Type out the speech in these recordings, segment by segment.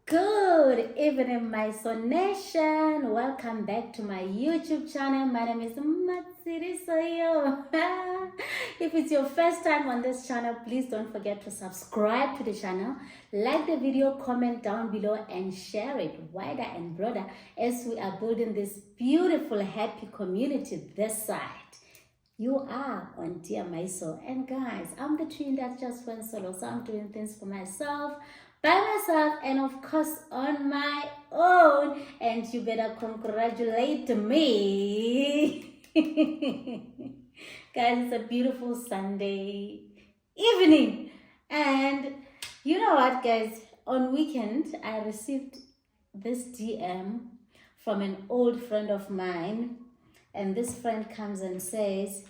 Good evening, my Son Nation. Welcome back to my YouTube channel. My name is Matsiri Soyo. If it's your first time on this channel, please don't forget to subscribe to the channel, like the video, comment down below, and share it wider and broader as we are building this beautiful, happy community this side. You are on Dear Maiso. And guys, I'm the twin that just went solo, so I'm doing things for myself, by myself, and of course on my own. And you better congratulate me. Guys, it's a beautiful Sunday evening. And you know what, guys? On weekend, I received this DM from an old friend of mine. And this friend comes and says,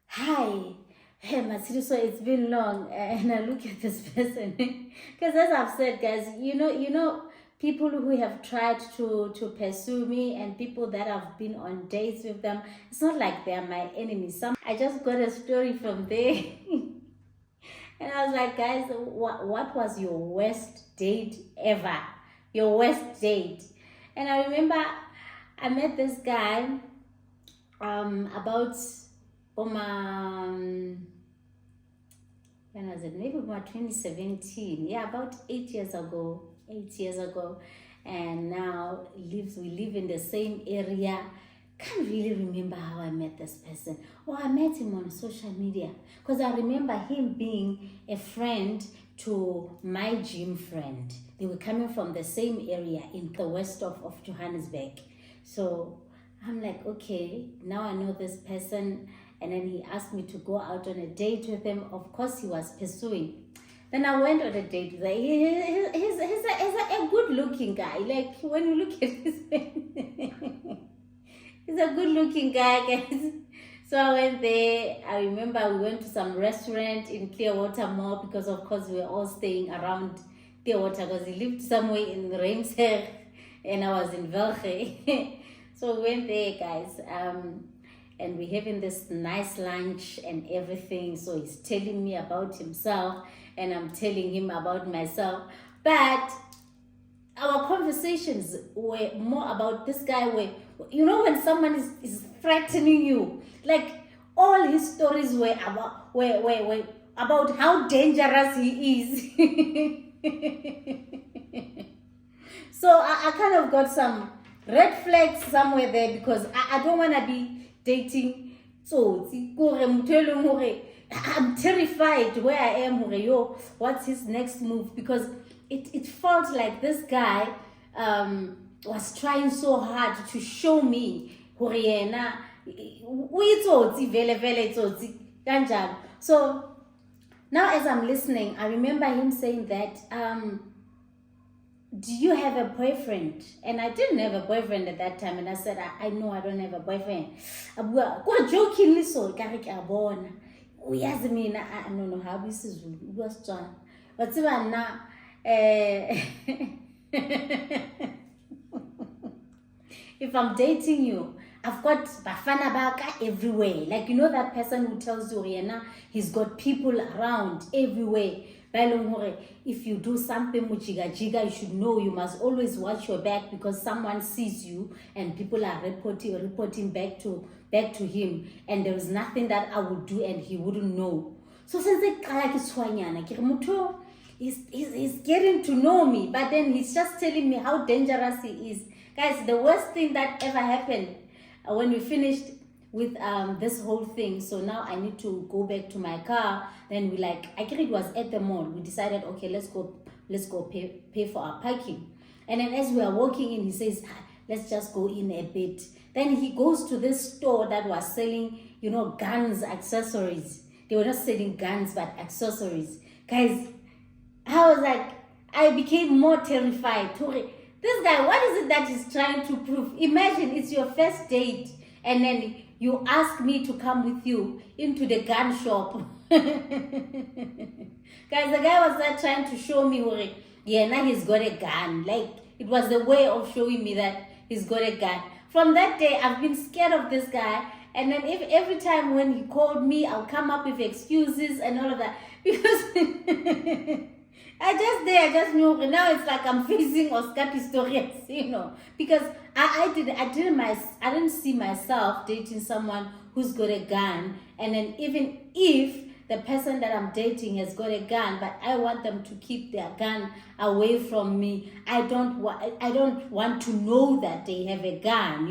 "Hi, hey Matsiri, so it's been long." And I look at this person because, as I've said, guys, you know, people who have tried to pursue me and people that I've been on dates with them, it's not like they're my enemies. I just got a story from there. And I was like, guys, what was your worst date ever? Your worst date? And I remember I met this guy about when was it? Maybe about 2017. Yeah, about 8 years ago. 8 years ago. And now we live in the same area. Can't really remember how I met this person. Or I met him on social media. Because I remember him being a friend to my gym friend. They were coming from the same area in the west of Johannesburg. So I'm like, okay, now I know this person. And then he asked me to go out on a date with him. Of course, he was pursuing. Then I went on a date with him. He's a good-looking guy. Like, when you look at his face, he's a good-looking guy, guys. So I went there. I remember we went to some restaurant in Clearwater Mall because, of course, we were all staying around Clearwater because he lived somewhere in Reimsberg and I was in Velge. So we went there, guys, and we're having this nice lunch and everything. So he's telling me about himself and I'm telling him about myself. But our conversations were more about this guy where, you know, when someone is threatening you, like all his stories were about how dangerous he is. So I kind of got some red flags somewhere there because I don't want to be dating. So I'm terrified where I am. What's his next move? Because it felt like this guy was trying so hard to show me so now as I'm listening, I remember him saying that do you have a boyfriend? And I didn't have a boyfriend at that time. And I said, I know I don't have a boyfriend. Jokingly so, I don't know how this is. But now, if I'm dating you, I've got Bafana Baka everywhere. Like, you know that person who tells you, Rihanna, he's got people around everywhere. If you do something mujiga, you should know you must always watch your back because someone sees you and people are reporting back to him, and there is nothing that I would do and he wouldn't know. So since he's getting to know me, but then he's just telling me how dangerous he is. Guys, the worst thing that ever happened when we finished with this whole thing. So now I need to go back to my car. Then we I think it was at the mall. We decided, okay, let's go pay for our parking. And then as we are walking in, he says, let's just go in a bit. Then he goes to this store that was selling, you know, guns, accessories. They were not selling guns, but accessories. Guys, I was like, I became more terrified. This guy, what is it that he's trying to prove? Imagine it's your first date and then you ask me to come with you into the gun shop. Guys, the guy was there trying to show me, yeah, now he's got a gun. Like, it was the way of showing me that he's got a gun. From that day, I've been scared of this guy. And then every time when he called me, I'll come up with excuses and all of that. Because I just knew. Now it's like I'm facing Oscar Pistorius, because I didn't see myself dating someone who's got a gun, and then even if the person that I'm dating has got a gun, but I want them to keep their gun away from me. I don't want to know that they have a gun,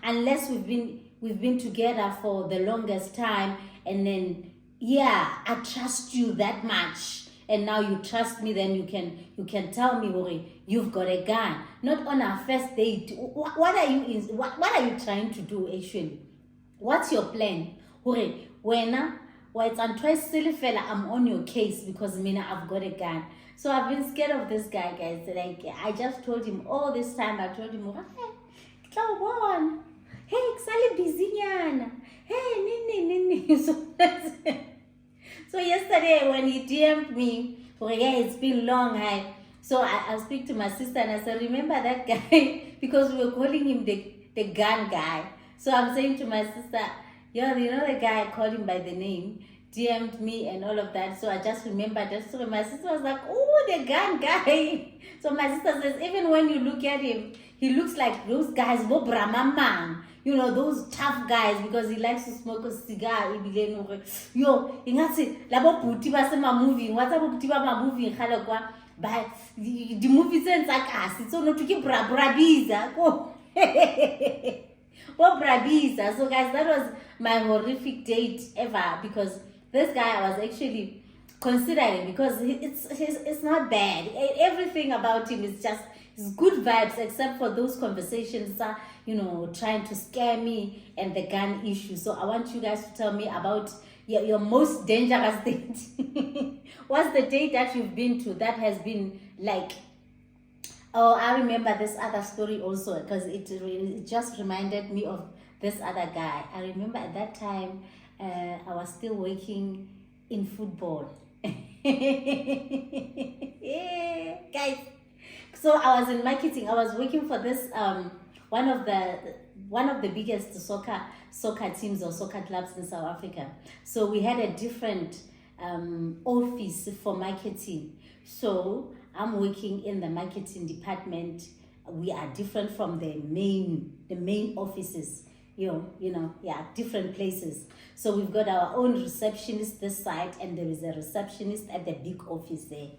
unless we've been together for the longest time, and then I trust you that much, and now you trust me, then you can tell me, Hori, you've got a gun. Not on our first date. What are you trying to do actually? What's your plan? Hori, when it's on twice silly fella, I'm on your case because I've got a gun. So I've been scared of this guy, guys. Like, I just told him all this time. I told him, hey, kusale busy nyana. Hey, nini. So yesterday when he DM'd me, it's been long, so I speak to my sister and I said, remember that guy? Because we were calling him the gun guy. So I'm saying to my sister, you know the guy, I called him by the name, DM'd me and all of that. So I just remembered that. So my sister was like, oh, the gun guy. So my sister says, even when you look at him, he looks like those guys, those tough guys, because he likes to smoke a cigar. Yo, labo buti ba se ma movie, what's up buti ba ma movie khale kwa, but the movie sense akasi, so no tuki brabiza. Oh, brabiza. So guys, that was my horrific date ever, because this guy I was actually considering, because it's not bad. Everything about him is just good vibes, except for those conversations, trying to scare me and the gun issue. So I want you guys to tell me about your most dangerous date. What's the date that you've been to that has been like, oh, I remember this other story also, because it just reminded me of this other guy. I remember at that time, I was still working in football. Yeah, guys. So I was in marketing. I was working for this one of the biggest soccer teams or soccer clubs in South Africa. So we had a different office for marketing. So I'm working in the marketing department. We are different from the main offices. Different places. So we've got our own receptionist this side, and there is a receptionist at the big office there.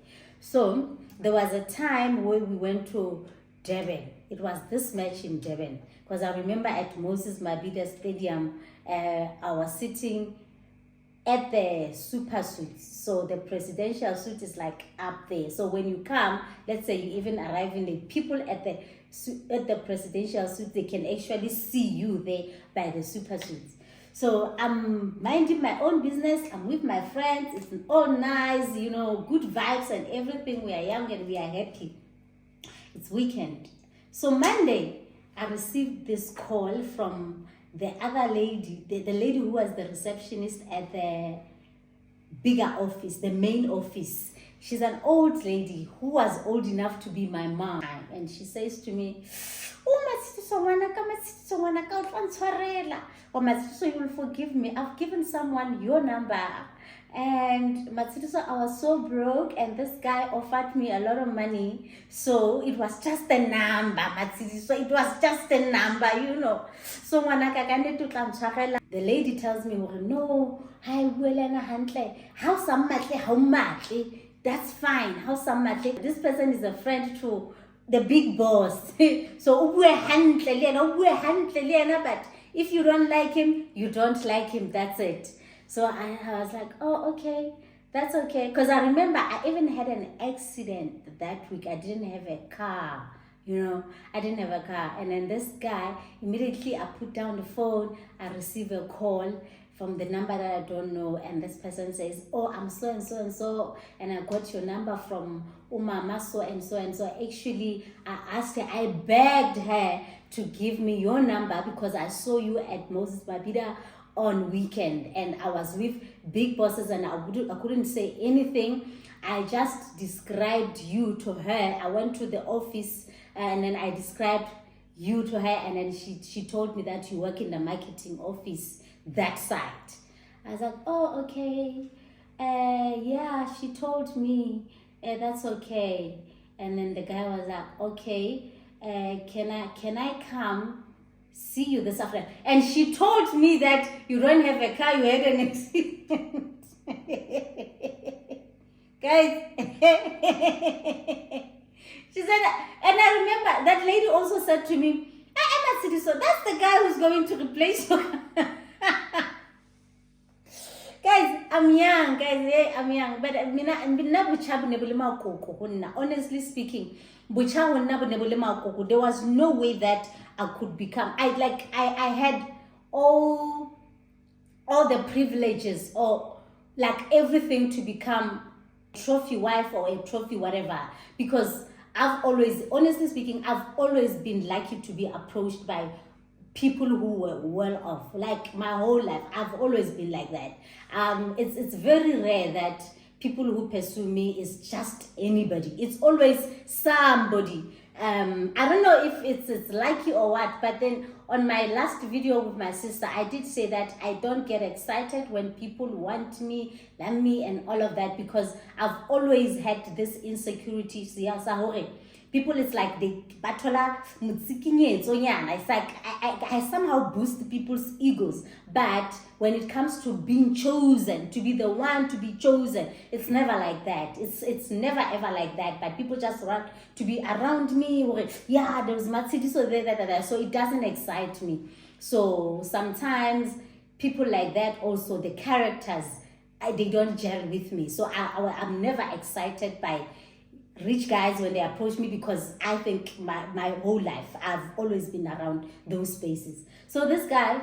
So there was a time where we went to Durban. It was this match in Durban, because I remember at Moses Mabhida Stadium, I was sitting at the super suite. So the presidential suite is like up there. So when you come, let's say you even arrive in the people at the presidential suite, they can actually see you there by the super suite. So I'm minding my own business. I'm with my friends. It's all nice, good vibes and everything. We are young and we are happy. It's weekend. So Monday, I received this call from the other lady, the lady who was the receptionist at the bigger office, the main office. She's an old lady who was old enough to be my mom. And she says to me, so you will forgive me. I've given someone your number. And Matsitiso, I was so broke, and this guy offered me a lot of money. So it was just a number, Matsitiso. It was just a number, So the lady tells me, no, how much? That's fine. This person is a friend to the big boss. So but if you don't like him, you don't like him. That's it. So I was like, oh, okay, that's okay. Because I remember I even had an accident that week. I didn't have a car, I didn't have a car. And then this guy, immediately I put down the phone, I receive a call from the number that I don't know. And this person says, oh, I'm so and so and so. And I got your number from Umama so and so and so. Actually, I asked her, I begged her to give me your number because I saw you at Moses Mabhida on weekend, and I was with big bosses, and I couldn't say anything. I just described you to her. I went to the office and then I described you to her, and then she told me that you work in the marketing office that side. I was like, oh, okay. Yeah, she told me That's okay. And then the guy was like, okay, can I come see you this afternoon? And she told me that you don't have a car, you had an accident. Guys, she said, and I remember that lady also said to me, Emma City, so that's the guy who's going to replace you. Guys, I'm young, I'm young, but honestly speaking, there was no way that I could become. I had all the privileges or like everything to become a trophy wife or a trophy whatever, because honestly speaking, I've always been lucky to be approached by people who were well off. Like my whole life, I've always been like that. It's very rare that people who pursue me is just anybody. It's always somebody. I don't know if it's lucky or what, but then on my last video with my sister, I did say that I don't get excited when people want me, love me, and all of that, because I've always had this insecurity. People, it's like they batola it's like I somehow boost people's egos, but when it comes to being chosen, to be the one to be chosen, it's never like that. It's never ever like that. But people just want to be around me, or yeah, there's Matsidi, so there, so it doesn't excite me. So sometimes people like that, also the characters, they don't gel with me. So I'm never excited by rich guys when they approach me, because I think my whole life I've always been around those spaces. So this guy,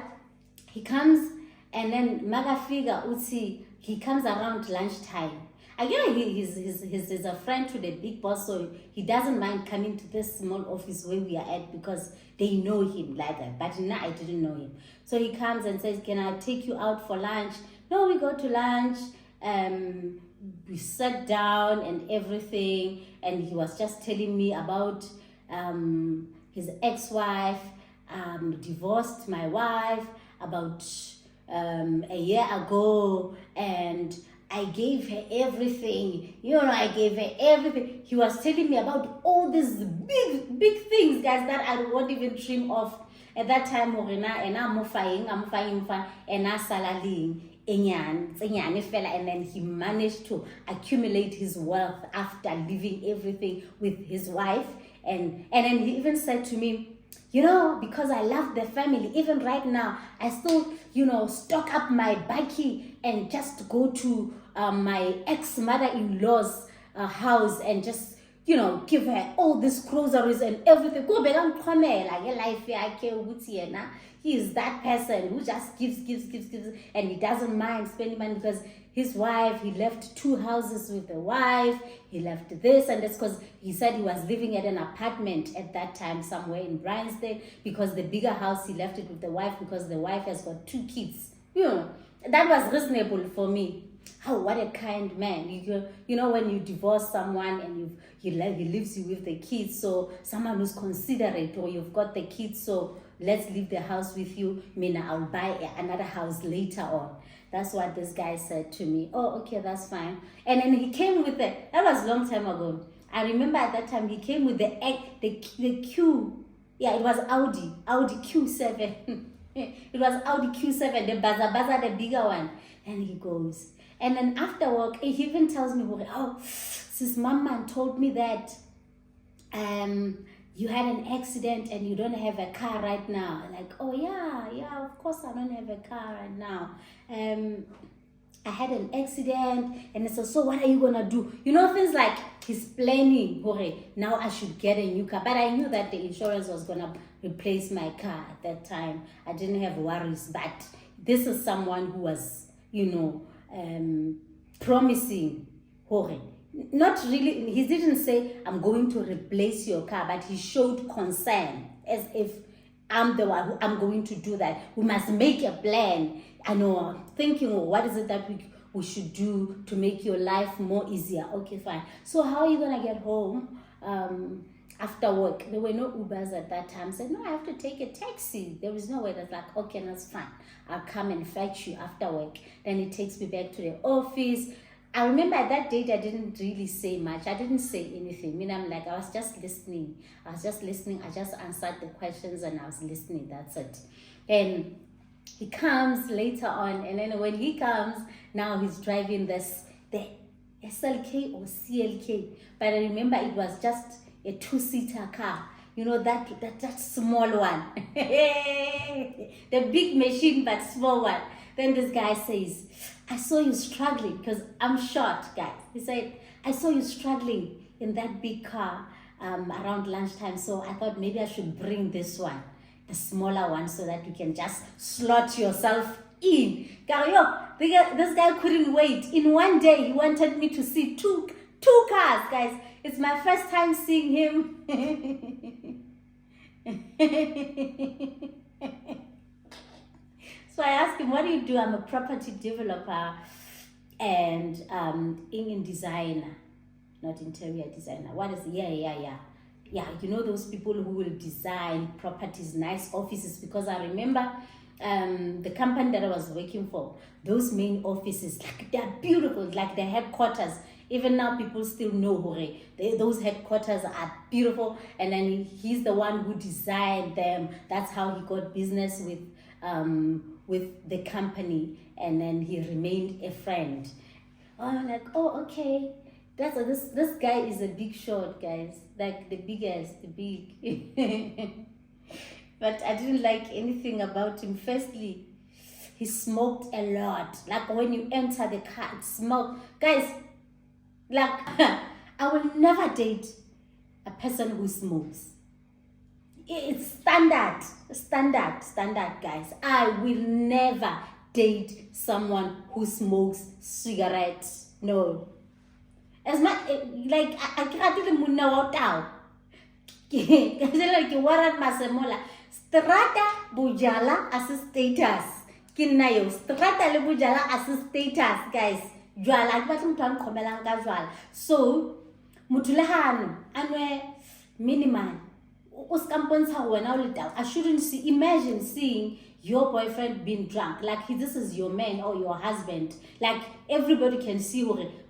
he comes, and then Magafiga Uzi, he comes around lunchtime. Again, he's a friend to the big boss, so he doesn't mind coming to this small office where we are at, because they know him like that. But now I didn't know him. So he comes and says, can I take you out for lunch? No, we go to lunch. We sat down and everything, and he was just telling me about his ex-wife, divorced my wife about a year ago, and I gave her everything. I gave her everything. He was telling me about all these big things, guys, that I won't even dream of. At that time, and I'm flying, and I'm salaling. And then he managed to accumulate his wealth after leaving everything with his wife. And then he even said to me, because I love the family, even right now, I still, stock up my baki and just go to my ex-mother-in-law's house and just, give her all these groceries and everything. Go back and come life. He is that person who just gives, and he doesn't mind spending money, because his wife, he left 2 houses with the wife, he left this, and that's because he said he was living at an apartment at that time somewhere in Bryanston, because the bigger house, he left it with the wife because the wife has got 2 kids. That was reasonable for me. What a kind man. When you divorce someone and he leaves you with the kids, so someone who's considerate, or you've got the kids, so let's leave the house with you. Mina, I'll buy another house later on. That's what this guy said to me. Oh, okay, that's fine. And then he came with that was a long time ago. I remember at that time he came with the Q. Yeah, it was Audi Q7. It was Audi Q7, the baza, the bigger one. And he goes. And then after work, he even tells me, sis mama told me that you had an accident and you don't have a car right now. Like, oh yeah, of course I don't have a car right now. I had an accident, and it's so what are you gonna do? Things like he's planning, now I should get a new car. But I knew that the insurance was gonna replace my car at that time. I didn't have worries, but this is someone who was, promising, not really, he didn't say, I'm going to replace your car, but he showed concern, as if I'm the one I'm going to do that. We must make a plan. I know, thinking, what is it that we should do to make your life more easier? Okay, fine. So how are you going to get home after work? There were no Ubers at that time. I said, no, I have to take a taxi. There was no way. That's like, okay, that's fine. I'll come and fetch you after work. Then he takes me back to the office. I remember at that date I didn't really say much. I didn't say anything. I mean, I was just listening. I just answered the questions and I was listening. That's it. And he comes later on, and then when he comes, now he's driving the SLK or CLK. But I remember it was just a 2-seater car. You know, that small one. The big machine, but small one. Then this guy says, I saw you struggling, because I'm short, guys. He said, I saw you struggling in that big car around lunchtime, so I thought maybe I should bring this one, the smaller one, so that you can just slot yourself in. This guy couldn't wait. In one day, he wanted me to see two cars, guys. It's my first time seeing him. So I asked him, what do you do? I'm a property developer and in designer, not interior designer. What is, yeah. You know those people who will design properties, nice offices, because I remember the company that I was working for, those main offices, like they're beautiful, like the headquarters. Even now, people still know Hore. Those headquarters are beautiful, and then he's the one who designed them. That's how he got business with the company, and then he remained a friend. Oh, I'm like, oh, okay. This guy is a big shot, guys. Like the biggest, the big. But I didn't like anything about him. Firstly, he smoked a lot. Like when you enter the car, it smoked. Guys, like, I will never date a person who smokes. It's standard, guys. I will never date someone who smokes cigarettes. No. As much, like, I can't even munna wotao. Like, warat masemola. Strata bujala as status. Kinayo. Strata le bujala as status, guys. Jwala batum tan komelanga jwala. So mutulehano anwe minimal. I shouldn't imagine seeing your boyfriend being drunk. Like this is your man or your husband. Like everybody can see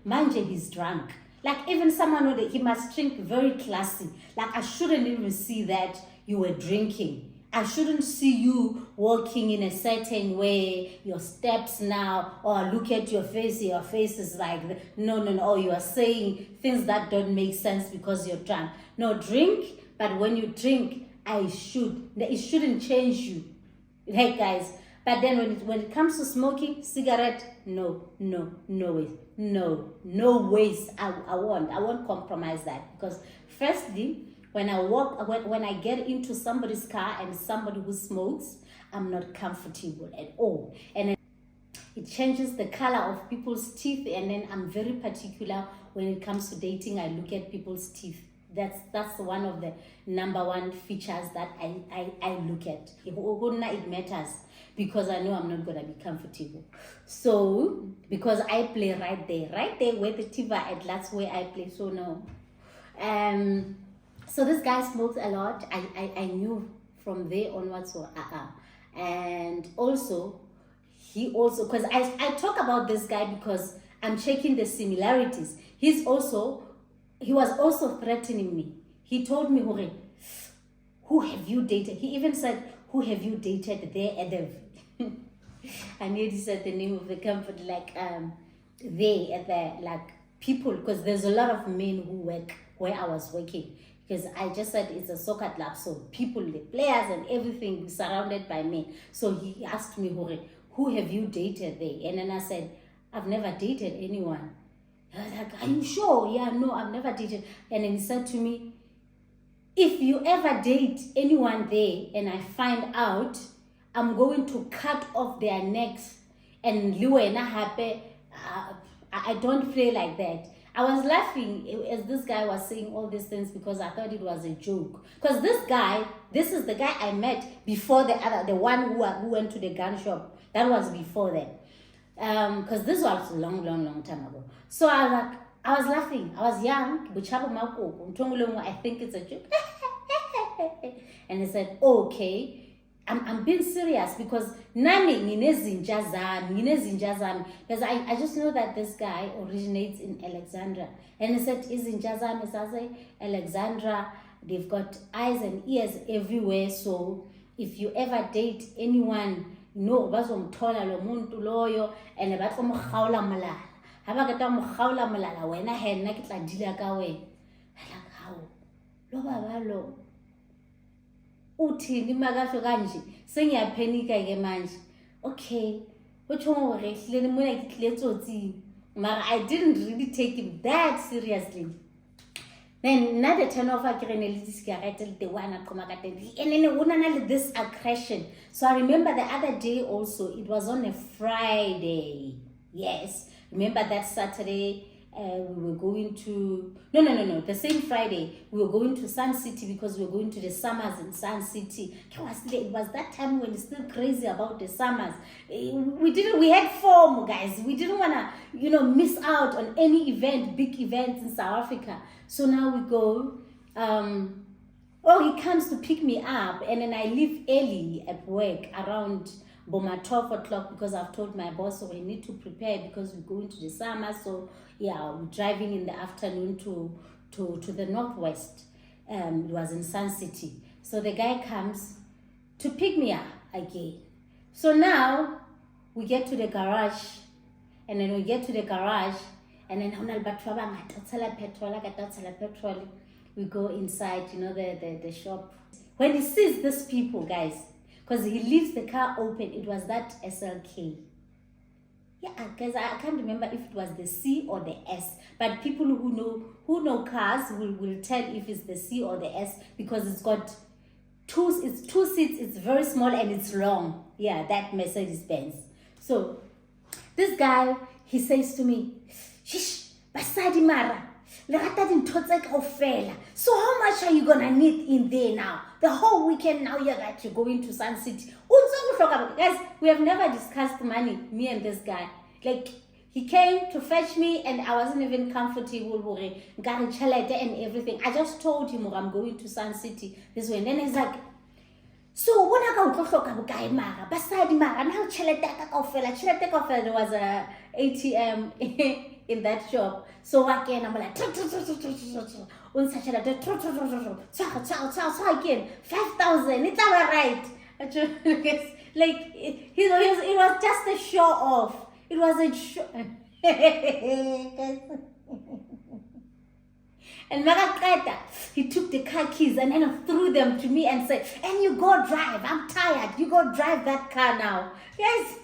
Manje he's drunk. Like even someone he must drink very classy. Like I shouldn't even see that you were drinking. I shouldn't see you walking in a certain way, your steps now, or look at your face is like, no, or you are saying things that don't make sense because you're drunk. No, drink, but when you drink, it shouldn't change you. Hey guys, but then when it comes to smoking, cigarette, no ways. I won't compromise that, because firstly, when I get into somebody's car and somebody who smokes, I'm not comfortable at all. And it changes the color of people's teeth, and then I'm very particular when it comes to dating. I look at people's teeth. That's one of the number one features that I look at. It matters, because I know I'm not gonna be comfortable. So because I play right there where the TV at, that's where I play. So no. So this guy smokes a lot. I knew from there onwards. So and also because I talk about this guy because I'm checking the similarities. He was also threatening me. He told me, who have you dated? He even said, who have you dated there at the I need to say the name of the company, like they at the like people, because there's a lot of men who work where I was working. Because I just said it's a soccer club, so people, the players and everything surrounded by men. So he asked me, who have you dated there? And then I said, I've never dated anyone. I was like, are you sure? Yeah, no, I've never dated. And then he said to me, if you ever date anyone there and I find out, I'm going to cut off their necks. And I don't play like that. I was laughing as this guy was saying all these things because I thought it was a joke. Because this is the guy I met before the one who went to the gun shop. That was before that. Because this was a long time ago. So I was laughing. I was young. I think it's a joke. And he said, okay. I'm being serious because nami nginezinja zami because I just know that this guy originates in Alexandria, and he said izinja zami sase Alexandria, they've got eyes and ears everywhere, so if you ever date anyone, no bazomthola lo muntu loyo and batlomgaola molala ha ba keta mogaola molala wena he nna ke tla dila ka wena. Like how lo baba lo uthini makasho kanje sengiyaphenika ke manje. Okay, utsho gore hlele mona ke tlile tsotsing, mara I didn't really take him that seriously. Then another turn off I created this cigarette the one I come and then this aggression. So I remember the other day also, it was on a Friday. Yes. Remember that Saturday we were going to no, the same Friday we were going to Sun City because we were going to the summers in Sun City. It was that time when it's still crazy about the summers. We had FOMO, guys. We didn't want to miss out on any event, big events in South Africa. So now we go he comes to pick me up, and then I leave early at work around 12 o'clock because I've told my boss, so we need to prepare because we're going to the summer. So yeah, we're driving in the afternoon to the northwest. It was in Sun City. So the guy comes to pick me up again. So now we get to the garage, and then and then we go inside, the shop. When he sees these people, guys, because he leaves the car open, it was that SLK. Yeah, because I can't remember if it was the C or the S, but people who know cars will tell if it's the C or the S because it's got two seats, it's very small and it's long. Yeah, that Mercedes-Benz. So this guy, he says to me, "Shish, basadi mara. So how much are you gonna need in there now? The whole weekend now you're going to Sun City." Guys, we have never discussed money, me and this guy. Like, he came to fetch me and I wasn't even comfortable and everything. I just told him I'm going to Sun City this way. And then he's like, "So when I go to guy mara, basadi mara, now there was a ATM in that shop. So again, I'm like, again, 5,000, it's all right. Like, it was just a show off. It was a show. And Maracata, he took the car keys and then threw them to me and said, "And you go drive. I'm tired. You go drive that car now." Yes.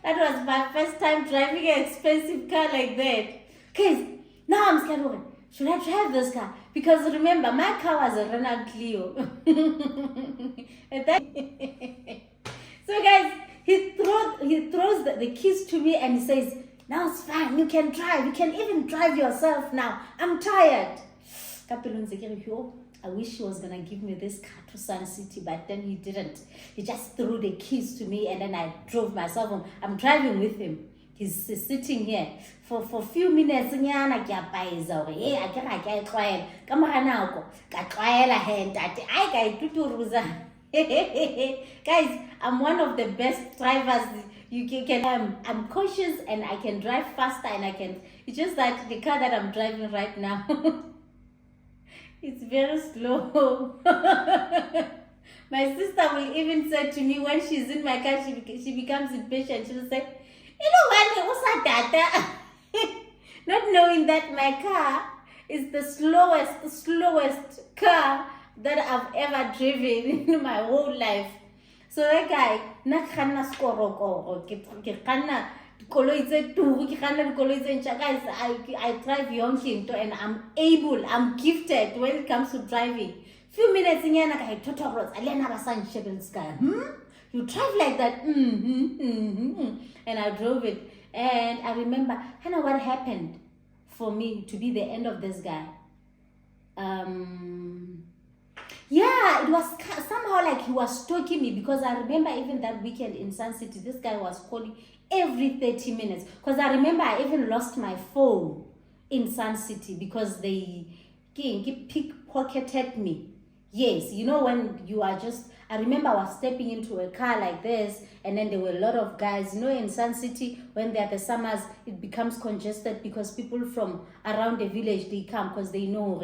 That was my first time driving an expensive car like that. Okay, now I'm scared. Should I drive this car? Because remember, my car was a Renault Clio. So guys, he throws the keys to me and he says, "Now it's fine. You can drive. You can even drive yourself now. I'm tired." I wish he was going to give me this car to Sun City, but then he didn't. He just threw the keys to me and then I drove myself home. I'm driving with him. He's sitting here for a few minutes. Guys, I'm one of the best drivers. I'm cautious and I can drive faster and it's just that the car that I'm driving right now, it's very slow. My sister will even say to me when she's in my car, she becomes impatient. She'll say, "You know what, what's that?" Not knowing that my car is the slowest car that I've ever driven in my whole life. So that guy, I drive yonke and I'm gifted when it comes to driving. Few minutes in here, you drive like that. And I drove it. And I remember, I know what happened for me to be the end of this guy. Yeah, it was somehow like he was stalking me because I remember even that weekend in Sun City, this guy was calling every 30 minutes. Because I remember I even lost my phone in Sun City because they pickpocketed me. Yes, you know, when you are just, I remember I was stepping into a car like this, and then there were a lot of guys. You know, in Sun City, when they're the summers, it becomes congested because people from around the village, they come because they know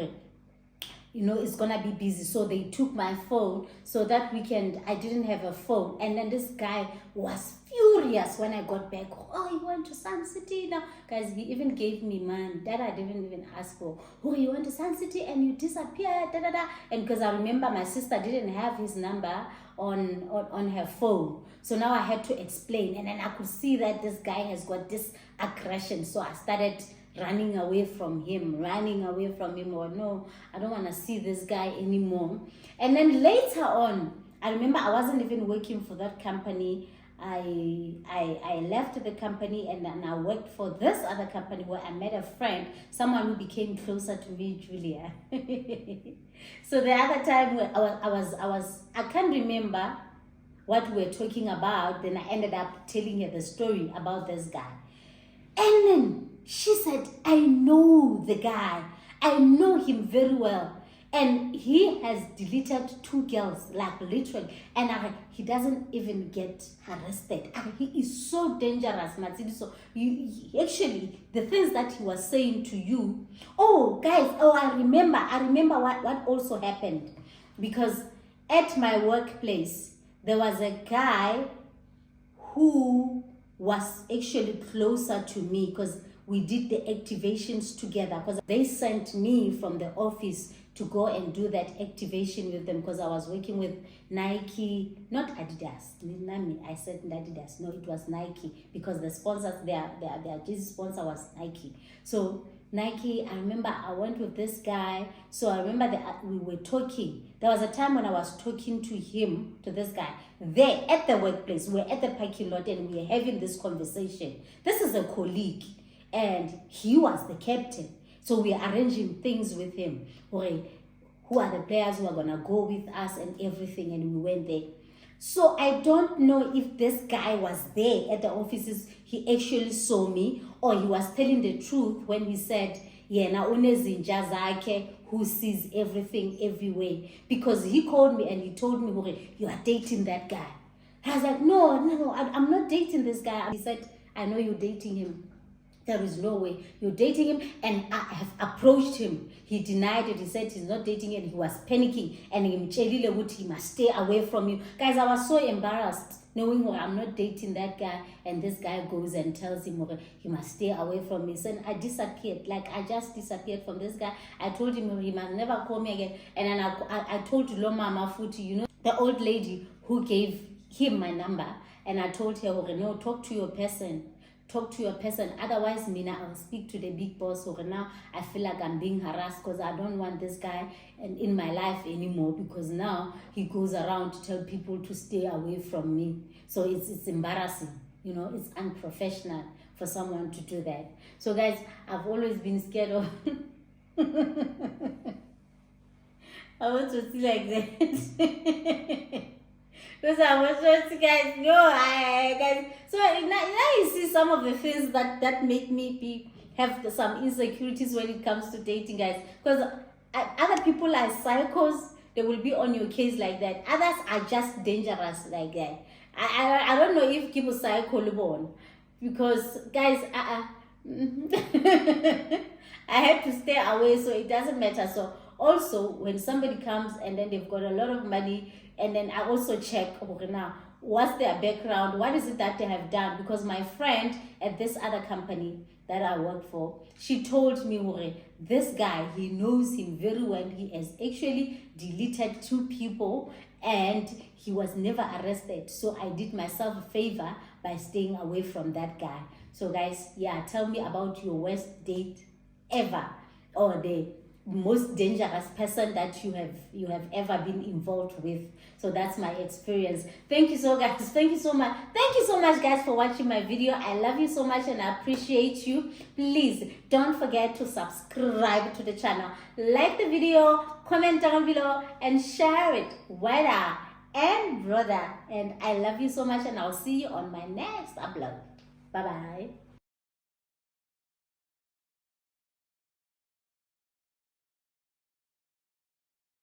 it's gonna be busy. So they took my phone. So that weekend I didn't have a phone, and then this guy was furious when I got back. Oh, you went to Sun City now, guys. He even gave me money that I didn't even ask for. Oh, you went to Sun City and you disappeared, da da da. And because I remember my sister didn't have his number on her phone, so now I had to explain, and then I could see that this guy has got this aggression. So I started running away from him. Or no, I don't want to see this guy anymore. And then later on, I remember I wasn't even working for that company. I left the company, and then I worked for this other company where I met a friend, someone who became closer to me, Julia. So the other time when I can't remember what we were talking about. Then I ended up telling her the story about this guy. And then she said, I know the guy. I know him very well. And he has deleted 2 girls, like literally. And he doesn't even get arrested. And he is so dangerous, Matsidi. So actually, the things that he was saying to you. Oh, guys, I remember what also happened. Because at my workplace, there was a guy who was actually closer to me, because we did the activations together, because they sent me from the office to go and do that activation with them, because I was working with Nike, not Adidas. I said Adidas. No, it was Nike, because the sponsors, their sponsor was Nike. So Nike, I remember I went with this guy. So I remember that we were talking. There was a time when I was talking to him, to this guy, there at the workplace. We're at the parking lot and we're having this conversation. This is a colleague, and he was the captain. So we're arranging things with him. Who are the players who are going to go with us and everything, and we went there. So I don't know if this guy was there at the offices, he actually saw me, or he was telling the truth when he said, yena unezinja zakhe who sees everything everywhere. Because he called me and he told me, you are dating that guy. I was like, no, I'm not dating this guy. He said, I know you're dating him. There is no way you're dating him. And I have approached him. He denied it. He said he's not dating him, and he was panicking. And he must stay away from you. Guys, I was so embarrassed knowing I'm not dating that guy. And this guy goes and tells him he must stay away from me. So I disappeared. Like, I just disappeared from this guy. I told him he must never call me again. And then I told Loma Mafuti, the old lady who gave him my number. And I told her, no, talk to your person. Otherwise, Mina, I'll speak to the big boss. Now I feel like I'm being harassed, because I don't want this guy in my life anymore, because now he goes around to tell people to stay away from me. So it's embarrassing, it's unprofessional for someone to do that. So guys, I've always been scared of I want to see like that. Because I was just, guys, guys. So now you see some of the things that make me have some insecurities when it comes to dating, guys. Because other people are psychos, they will be on your case like that. Others are just dangerous like that. I don't know if people psycho born, because guys, I have to stay away, so it doesn't matter. So also, when somebody comes and then they've got a lot of money, and then I also check, now, what's their background? What is it that they have done? Because my friend at this other company that I work for, she told me, this guy, he knows him very well. He has actually deleted 2 people and he was never arrested. So I did myself a favor by staying away from that guy. So guys, tell me about your worst date ever, or the most dangerous person that you have ever been involved with. So that's my experience. Thank you so much. Thank you so much, guys, for watching my video. I love you so much and I appreciate you. Please don't forget to subscribe to the channel, like the video, comment down below, and share it wider and brother. And I love you so much, and I'll see you on my next upload. Bye bye.